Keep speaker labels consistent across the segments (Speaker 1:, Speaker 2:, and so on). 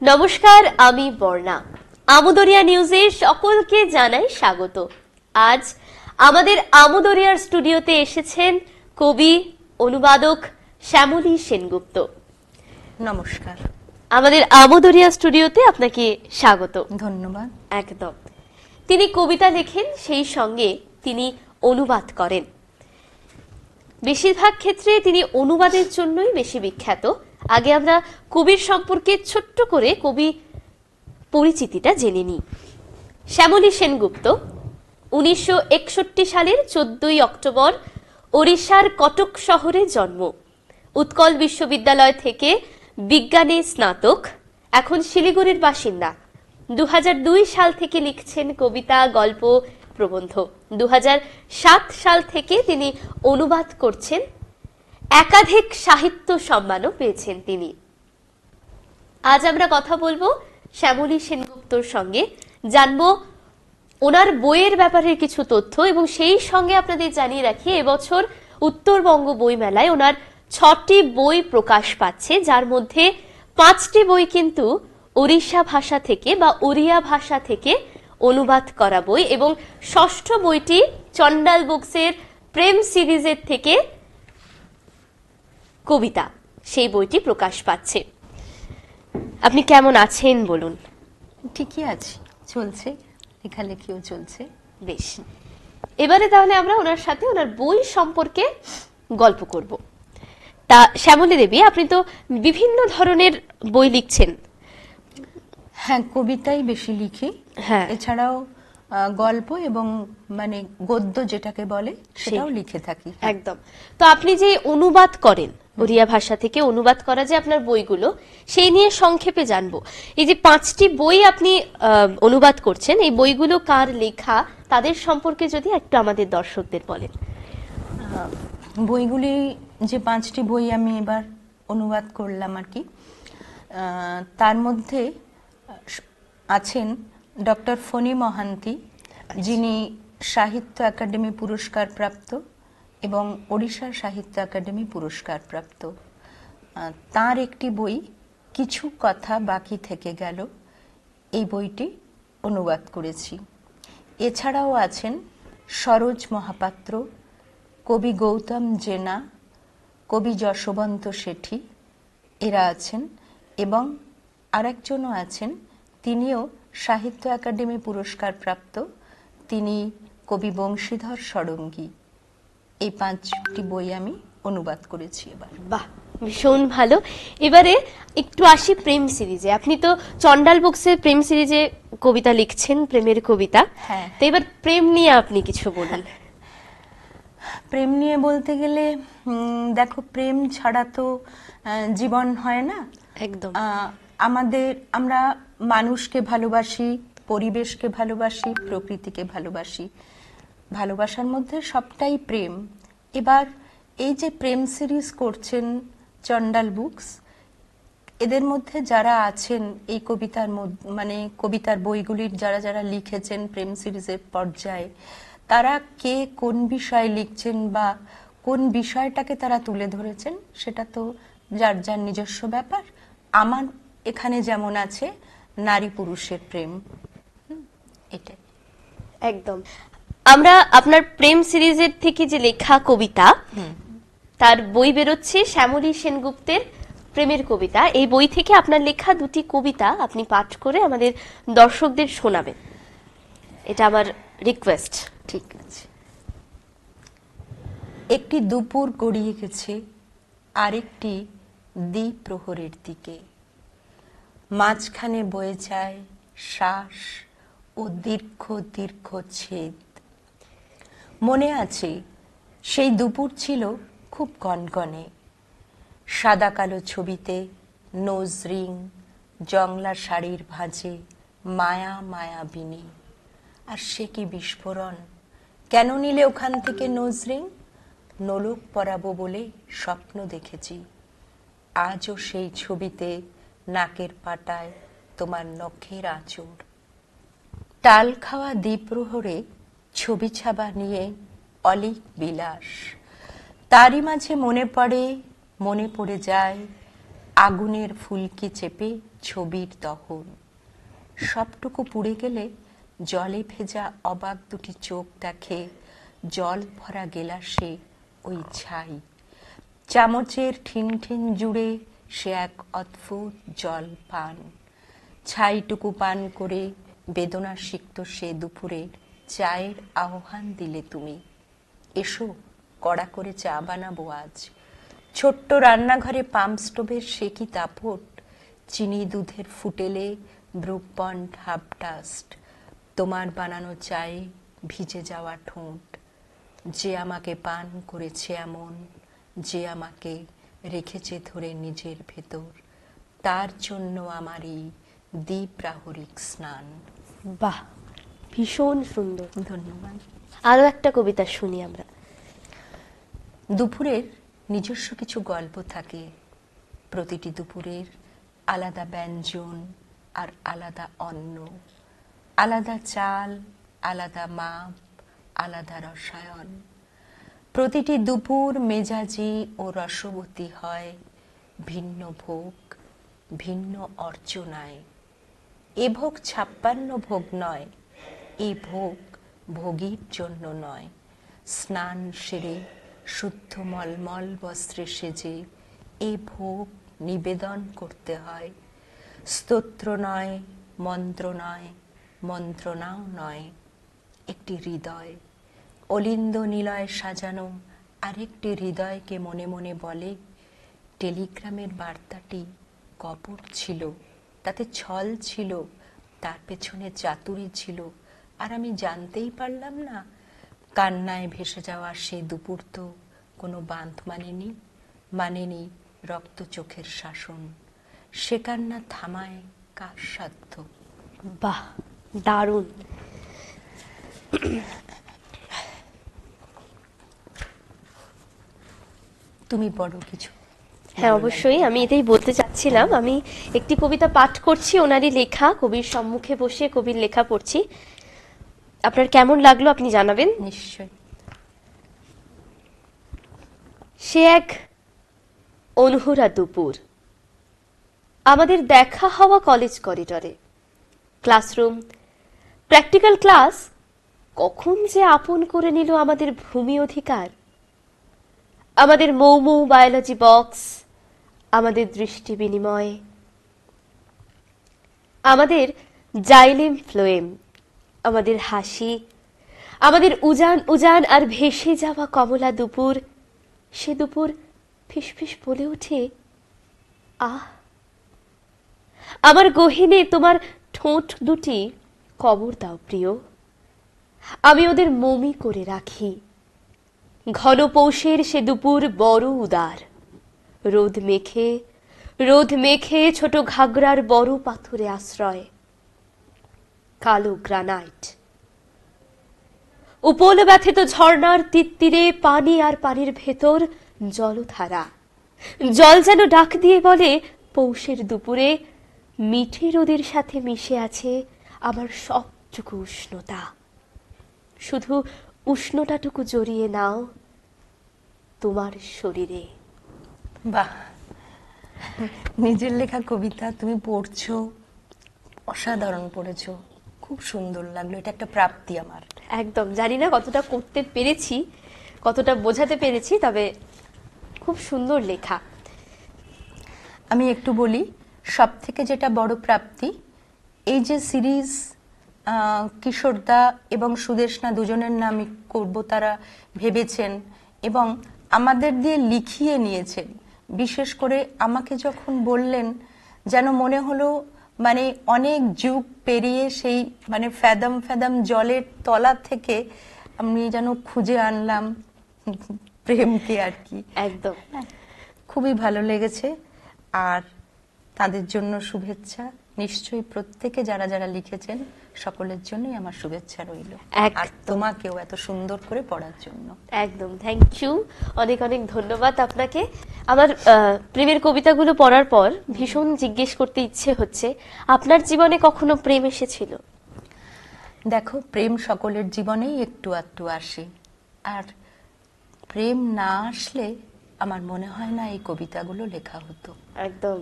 Speaker 1: নমস্কার, আমি বর্ণা। আমোদরিয়া নিউজে সকলকে জানাই স্বাগত। আজ আমাদের আমোদরিয়ার স্টুডিওতে এসেছেন কবি অনুবাদক শ্যামলী সেনগুপ্ত।
Speaker 2: নমস্কার।
Speaker 1: আমাদের আমোদরিয়া স্টুডিওতে আপনাকে স্বাগত।
Speaker 2: ধন্যবাদ।
Speaker 1: একদম। তিনি কবিতা লেখেন, সেই সঙ্গে তিনি অনুবাদ করেন। বেশিরভাগ ক্ষেত্রে তিনি অনুবাদের জন্যই বেশি বিখ্যাত। আগে আমরা কবির সম্পর্কে ছোট্ট করে কবি পরিচিতিটা জেনে নিই। শ্যামলী সেনগুপ্ত 1961 সালের 14 অক্টোবর ওড়িশার কটক শহরে জন্ম। উৎকল বিশ্ববিদ্যালয় থেকে বিজ্ঞানে স্নাতক, এখন শিলিগুড়ির বাসিন্দা। 2002 সাল থেকে লিখছেন কবিতা, গল্প, প্রবন্ধ। 2007 সাল থেকে তিনি অনুবাদ করছেন। একাধিক সাহিত্য সম্মানও পেয়েছেন তিনি। আজ আমরা কথা বলবো শ্যামলী সেনগুপ্তর সঙ্গে, জানবো ওনার বইয়ের ব্যাপারে কিছু তথ্য, এবং সেই সঙ্গে আপনাদের জানিয়ে রাখি এবছর উত্তরবঙ্গ বই মেলায় ওনার 6টি বই প্রকাশ পাচ্ছে, যার মধ্যে 5টি বই কিন্তু ওড়িশা ভাষা থেকে বা ওড়িয়া ভাষা থেকে অনুবাদ করা বই, এবং 6ষ্ঠ বইটি চন্ডাল বুকসের প্রেম সিরিজের থেকে কবিতা, সেই বইটি প্রকাশ পাচ্ছে। আপনি কেমন আছেন বলুন?
Speaker 2: ঠিকই আছি, চলছে, লেখালেখিও চলছে।
Speaker 1: বেশ, এবারে তাহলে আমরা ওনার সাথে ওনার বই সম্পর্কে গল্প করব। তা শ্যামলী দেবী, আপনি তো বিভিন্ন ধরনের বই লিখছেন।
Speaker 2: হ্যাঁ, কবিতাই বেশি লিখি।
Speaker 1: হ্যাঁ,
Speaker 2: এছাড়াও গল্প এবং মানে গদ্য যেটাকে বলে সেটাও লিখে থাকি।
Speaker 1: একদম। তো আপনি যে অনুবাদ করেন, ওড়িয়া ভাষা থেকে অনুবাদ করা যে আপনার বইগুলো, সেই নিয়ে সংক্ষেপে জানবো। এই যে 5টি বই আপনি অনুবাদ করছেন, এই বইগুলো কার লেখা, তাদের সম্পর্কে যদি একটু আমাদের দর্শকদের বলেন।
Speaker 2: বইগুলি, যে 5টি বই আমি এবার অনুবাদ করলাম আর কি, তার মধ্যে আছেন ডক্টর ফণী মহান্তি, যিনি সাহিত্য একাডেমি পুরস্কার প্রাপ্ত এবং ওড়িশা সাহিত্য একাডেমি পুরস্কার প্রাপ্ত। তার একটি বই কিছু কথা বাকি থেকে গেল, এই বইটি অনুবাদ করেছি। এছাড়াও আছেন সরোজ মহাপাত্র, কবি গৌতম জেনা, কবি যশবন্ত শেঠী, এরা আছেন। এবং আরেকজনও আছেন, তিনিও সাহিত্য একাডেমি পুরস্কার প্রাপ্ত, তিনি কবি বংশীধর ষড়ঙ্গী। এই 5টি বই আমি অনুবাদ করেছি এবার।
Speaker 1: বাহ, ভীষণ ভালো। এবারে একটু আসি প্রেম সিরিজে। আপনি তো চন্ডাল বুকসের প্রেম সিরিজে কবিতা লিখছেন, প্রেমের কবিতা।
Speaker 2: হ্যাঁ।
Speaker 1: তো এবার প্রেম নিয়ে আপনি কিছু বলুন।
Speaker 2: প্রেম নিয়ে বলতে গেলে দেখো, প্রেম ছাড়া তো জীবন হয় না।
Speaker 1: একদম।
Speaker 2: আমরা মানুষকে ভালোবাসি, পরিবেশকে ভালোবাসি, প্রকৃতিকে ভালোবাসি। ভালোবাসার মধ্যে সবটাই প্রেম। এবার এই যে প্রেম সিরিজ করছেন চন্ডাল বুকস, এদের মধ্যে যারা আছেন এই কবিতার মানে কবিতার বইগুলির যারা যারা লিখেছেন প্রেম সিরিজের পর্যায়ে, তারা কে কোন বিষয় লিখছেন বা কোন বিষয়টাকে তারা তুলে ধরেছেন, সেটা তো যার যার নিজস্ব ব্যাপার। আমার এখানে যেমন আছে নারী পুরুষের প্রেম, এটাই।
Speaker 1: একদম। আমরা আপনার প্রেম সিরিজের থেকে যে লেখা কবিতা, তার বই বেরোচ্ছে শ্যামলী সেনগুপ্তের প্রেমের কবিতা। এই বই থেকে আপনার লেখা 2টি কবিতা আপনি পাঠ করে আমাদের দর্শকদের শোনাবেন, এটা আমার রিকোয়েস্ট।
Speaker 2: ঠিক আছে। একটি দুপুর গড়িয়ে গেছে আরেকটি দ্বিপ্রহরের দিকে, মাঝখানে বয়ে যায় শ্বাস ও দীর্ঘ দীর্ঘ ছেদ। মনে আছে সেই দুপুর ছিল খুব গনগনে, সাদা কালো ছবিতে নোজ রিং, জংলা শাড়ির ভাঁজে মায়া মায়াবিনী। আর সে কি বিস্ফোরণ! কেন নিলে ওখান থেকে নোজ রিং? নোলক পরাবো বলে স্বপ্ন দেখেছি। আজও সেই ছবিতে নাকের পাটায় তোমার নখের আঁচড়। টাল খাওয়া দ্বিপ্রহরে ছবি ছাবা নিয়ে অলিক বিলাস, তারই মাঝে মনে পড়ে যায় আগুনের ফুলকি চেপে ছবির দহন। সবটুকু পুড়ে গেলে জলে ভেজা অবাক দুটি চোখ দেখে জল ভরা গেলাসে ওই ছাই। চামচের ঠিন ঠিন জুড়ে সে এক অদ্ভুত জল পান। ছাইটুকু পান করে বেদনা সিক্ত সে দুপুরে চায়ের আহ্বান দিলে তুমি। এসো, কড়া করে চা বানাবো আজ। ছোট্ট রান্নাঘরে পাম্প স্টোভের সে কি তাপট, চিনি দুধের ফুটেলে ব্রুকবন্ড হাফ ডাস্ট। তোমার বানানো চায়ে ভিজে যাওয়া ঠোঁট, যে আমাকে পান করেছে এমন, যে আমাকে রেখেছে ধরে নিজের ভেতর, তার জন্য আমার এই দ্বিপ্রাহরিক স্নান।
Speaker 1: বাহ, ভীষণ সুন্দর।
Speaker 2: ধন্যবাদ।
Speaker 1: আরো একটা কবিতা শুনি আমরা।
Speaker 2: দুপুরের নিজস্ব কিছু গল্প থাকে। প্রতিটি দুপুরের আলাদা ব্যঞ্জন আর আলাদা অন্ন, আলাদা চাল, আলাদা মাপ, আলাদা রসায়ন। প্রতিটি দুপুর মেজাজি ও রসবতী হয় ভিন্ন ভোগ, ভিন্ন অর্চনায়। এ ভোগ 56 ভোগ নয়, এ ভোগ ভোগীর জন্য নয়। স্নান সেরে শুদ্ধ মলমল বস্ত্রে সেজে এ ভোগ নিবেদন করতে হয়। স্তোত্র নয়, মন্ত্র নয়, মন্ত্রণাও নয়, একটি হৃদয় অলিন্দ নিলয় সাজানো আরেকটি হৃদয়কে মনে মনে বলে, টেলিগ্রামের বার্তাটি কপট ছিল, তাতে ছল ছিল, তার পেছনে চাতুরি ছিল, আর আমি জানতেই পারলাম না। কান্নায় ভেসে যাওয়া সে দুপুর তো কোনো বাঁধ মানেনি রক্ত চোখের শাসন। সে কান্না থামায় কার সাধ্য?
Speaker 1: বাহ, দারুণ।
Speaker 2: তুমি বড় কিছু।
Speaker 1: হ্যাঁ, অবশ্যই, আমি এটাই বলতে চাচ্ছিলাম। আমি একটি কবিতা পাঠ করছি, ওনারই লেখা, কবির সম্মুখে বসে কবির লেখা পড়ছি। আপনার কেমন লাগলো আপনি জানাবেন।
Speaker 2: নিশ্চয়।
Speaker 1: সে এক অনহুরা দুপুর, আমাদের দেখা হওয়া কলেজ করিডরে। ক্লাসরুম, প্র্যাকটিক্যাল ক্লাস কখন যে আপন করে নিল আমাদের ভূমি অধিকার। আমাদের মৌ বায়োলজি বক্স, আমাদের দৃষ্টি বিনিময়, আমাদের জাইলেম ফ্লোয়েম, আমাদের হাসি, আমাদের উজান উজান আর ভেসে যাওয়া কমলা দুপুর। সে দুপুর ফিসফিস বলে ওঠে, আহ, আমার গহিনে তোমার ঠোঁট দুটি কবর দাও প্রিয়, আমি ওদের মমি করে রাখি। ঘন পৌষের সে দুপুর বড় উদার, রোদ মেখে ছোট ঘাগরার বড় পাথরে আশ্রয়। কালো গ্রানাইট, উপল ব্যথিত ঝর্ণার তীরে পানি, আর পানির ভেতর জলধারা। জল যেন ডাক দিয়ে বলে, পৌষের দুপুরে মিঠে রোদের সাথে মিশে আছে আমার সবটুকু উষ্ণতা, শুধু উষ্ণতাটুকু জড়িয়ে নাও তোমার শরীরে।
Speaker 2: বাহ, নিজের লেখা কবিতা তুমি পড়ছো, অসাধারণ পড়েছো, খুব সুন্দর লাগলো। এটা একটা প্রাপ্তি আমার।
Speaker 1: একদম, জানি না কতটা করতে পেরেছি, কতটা বোঝাতে পেরেছি, তবে খুব সুন্দর লেখা।
Speaker 2: আমি একটু বলি, সব থেকে যেটা বড় প্রাপ্তি, এই যে সিরিজ কিশোরদা এবং সুদেশনা দুজনের নামই করব, তারা ভেবেছেন এবং আমাদের দিয়ে লিখিয়ে নিয়েছেন। বিশেষ করে আমাকে যখন বললেন, যেন মনে হলো মানে অনেক যুগ পেরিয়ে সেই মানে ফ্যাদম জলের তলা থেকে আমি যেন খুঁজে আনলাম প্রেমকে আর কি।
Speaker 1: একদম,
Speaker 2: খুবই ভালো লেগেছে। আর তাদের জন্য শুভেচ্ছা। নিশ্চয়ই প্রত্যেকে যারা যারা লিখেছেন সকলের জন্যই আমার শুভেচ্ছা রইল। আর তোমাকেও এত সুন্দর করে পড়ার জন্য
Speaker 1: একদম থ্যাংক ইউ, অনেক অনেক ধন্যবাদ আপনাকে। আমার প্রেমের কবিতাগুলো পড়ার পর ভীষণ জিজ্ঞেস করতে ইচ্ছে হচ্ছে, আপনার জীবনে কখনো প্রেম এসেছিল?
Speaker 2: দেখো, প্রেম সকলের জীবনেই একটু আধটু আসে, আর প্রেম না আসলে আমার মনে হয় না এই কবিতাগুলো লেখা হতো।
Speaker 1: একদম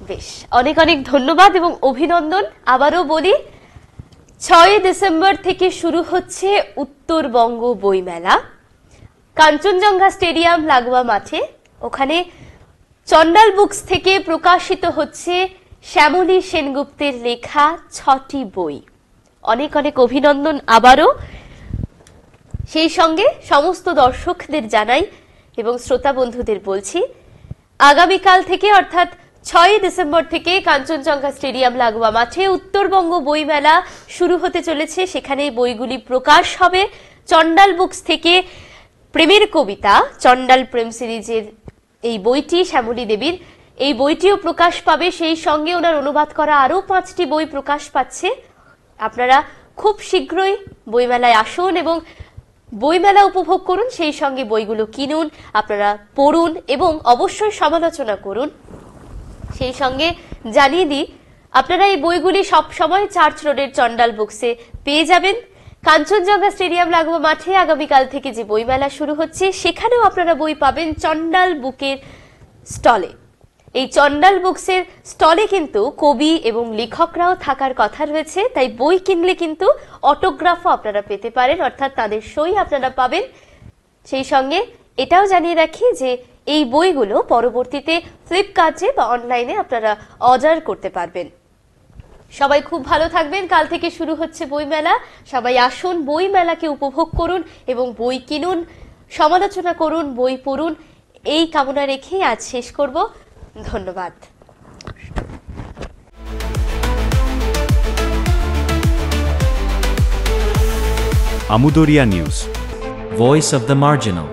Speaker 1: বেশ, অনেক অনেক ধন্যবাদ এবং অভিনন্দন। আবারও বলি, 6 ডিসেম্বর থেকে শুরু হচ্ছে উত্তরবঙ্গ বইমেলা, কাঞ্চনজঙ্ঘা স্টেডিয়াম লাগোয়া মাঠে। ওখানে চন্ডাল বুকস থেকে প্রকাশিত হচ্ছে শ্যামলী সেনগুপ্তের লেখা 6টি বই। অনেক অনেক অভিনন্দন আবারও। সেই সঙ্গে সমস্ত দর্শকদের জানাই এবং শ্রোতা বন্ধুদের বলছি, আগামীকাল থেকে অর্থাৎ 6 ডিসেম্বর থেকে কাঞ্চনজঙ্ঘা স্টেডিয়াম লাগোয়া মাঠে উত্তরবঙ্গ বইমেলা শুরু হতে চলেছে। সেখানে বইগুলি প্রকাশ হবে। চন্ডাল বুকস থেকে প্রেমের কবিতা, চন্ডাল প্রেম সিরিজের এই বইটি শ্যামলী দেবীর, এই বইটিও প্রকাশ পাবে। সেই সঙ্গে ওনার অনুবাদ করা আরও 5টি বই প্রকাশ পাচ্ছে। আপনারা খুব শীঘ্রই বইমেলায় আসুন এবং বইমেলা উপভোগ করুন, সেই সঙ্গে বইগুলো কিনুন, আপনারা পড়ুন এবং অবশ্যই সমালোচনা করুন। সেই সঙ্গে জানিয়ে দিই, আপনারা এই বইগুলি সব সময় চার্চ রোডের চন্ডাল বুকসে পেয়ে যাবেন। কাঞ্চনজঙ্ঘা স্টেডিয়াম লাগোয়া মাঠে আগামীকাল থেকে যে বইমেলা শুরু হচ্ছে, সেখানেও আপনারা বই পাবেন চন্ডাল বুকের স্টলে। এই চন্ডাল বুকসের স্টলে কিন্তু কবি এবং লেখকরাও থাকার কথা রয়েছে, তাই বই কিনলে কিন্তু অটোগ্রাফও আপনারা পেতে পারেন, অর্থাৎ তাদের সই আপনারা পাবেন। সেই সঙ্গে এটাও জানিয়ে রাখি যে এই বইগুলো পরবর্তীতে ফ্লিপকার্টে বা অনলাইনে আপনারা অর্ডার করতে পারবেন। সবাই খুব ভালো থাকবেন। কাল থেকে শুরু হচ্ছে বইমেলা। সবাই আসুন, বইমেলাকে উপভোগ করুন এবং বই কিনুন, সমালোচনা করুন, বই পড়ুন, এই কামনা রেখেই আজ শেষ করব। ধন্যবাদ।
Speaker 3: Amudoria News,
Speaker 4: Voice of the Marginal.